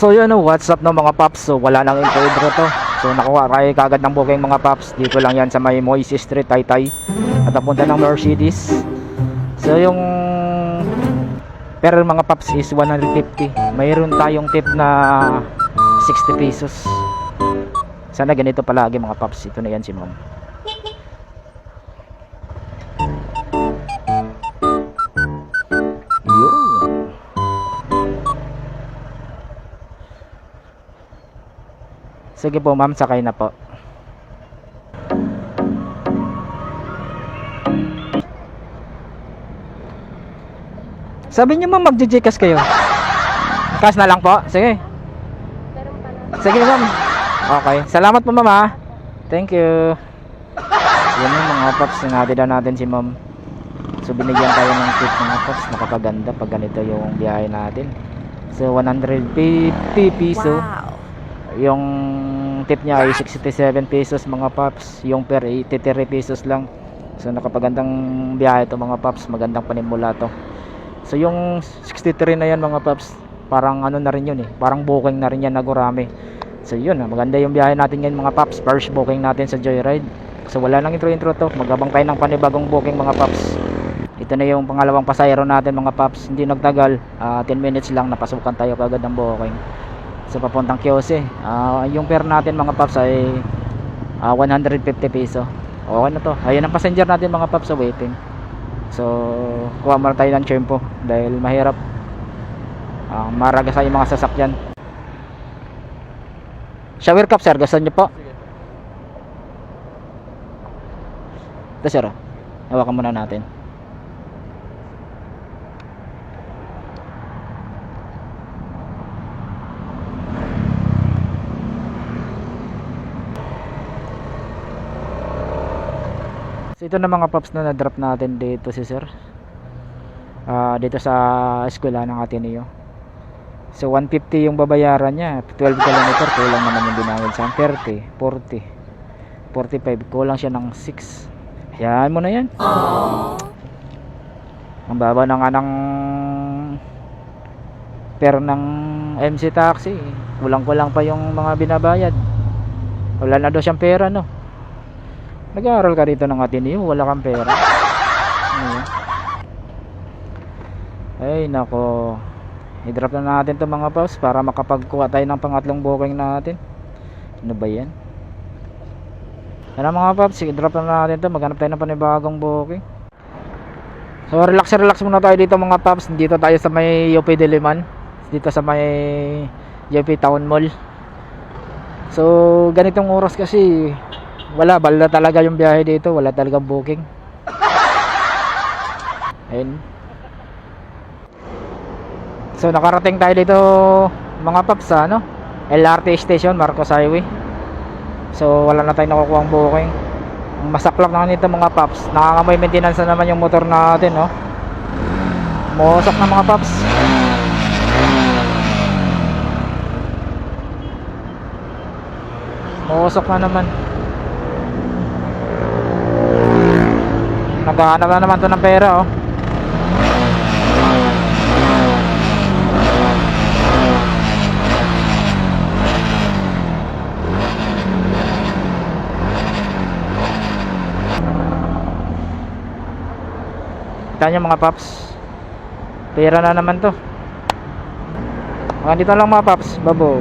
So yun, what's up no mga paps. So wala nang intro to. So nakuha kayo kagad ng booking mga paps. Dito lang yan sa may Moises Street, Taytay. At napunta ng Mercedes. So yung per mga paps is 150. Mayroon tayong tip na 60 pesos. Sana ganito palagi mga paps. Ito na yan si ma'am. Sige po ma'am, sakay na po. Sabi niyo ma'am, mag-GCash kayo. Cash na lang po? Sige. Sige ma'am. Okay, salamat po ma'am ha. Thank you. Yan yung mga paps, sinati daw natin si ma'am. So binigyan tayo ng tip mga paps. Nakakaganda pag ganito yung biyahe natin. So 150 piso. Wow. Yung tip niya ay 67 pesos mga paps. Yung per 83 pesos lang. So nakapagandang biyahe to mga paps. Magandang panimula to. So yung 63 na yan mga paps, parang ano na rin yun parang booking na rin yan na Gurame. So yun, maganda yung biyahe natin ngayon mga paps. First booking natin sa Joyride. So wala nang intro to. Magabang tayo ng panibagong booking mga paps. Ito na yung pangalawang pasayro natin mga paps. Hindi nagtagal, 10 minutes lang napasukan tayo kagad ng booking. So papuntang Kiyose. Yung fare natin mga paps ay 150 peso. Okay na to. Ayun ang passenger natin mga paps sa waiting. So kuha muna tayo ng tiyempo dahil mahirap maragasa yung mga sasakyan. Shower cup sir, gusto nyo po? Ito sir, hawakan muna natin. So ito na mga paps na na-drop natin dito si sir. Dito sa eskwela ng Ateneo. So 150 yung babayaran niya. 12 km, kulang naman yung binayad sa 30, 40, 45, kulang siya ng 6. Hayaan mo na yan. Ang baba na nga ng per ng MC Taxi. Kulang-kulang pa yung mga binabayad. Wala na daw siyang pera no. Nag-aaral ka dito ng Ateneo, wala kang pera. Ay nako, i-drop na natin to mga paps para makapagkuha tayo ng pangatlong booking natin. Ano ba yan? Ano mga paps, i-drop na natin to. Maghanap tayo ng panibagong booking. So relax muna tayo dito mga paps. Dito tayo sa may UP Diliman, dito sa may UP Town Mall. So ganitong oras kasi wala, bala talaga yung biyahe dito. Wala talagang booking. Ayun. So nakarating tayo dito mga paps sa LRT station, Marcos Highway. So wala na tayong nakukuha ang booking. Ang masaklap na nito mga paps, nakakamay maintenance na naman yung motor natin Musak na mga paps. Musak na naman. Naghahanap na naman to ng pera Kita nyo mga paps, pera na naman to. Dito lang mga paps, babo.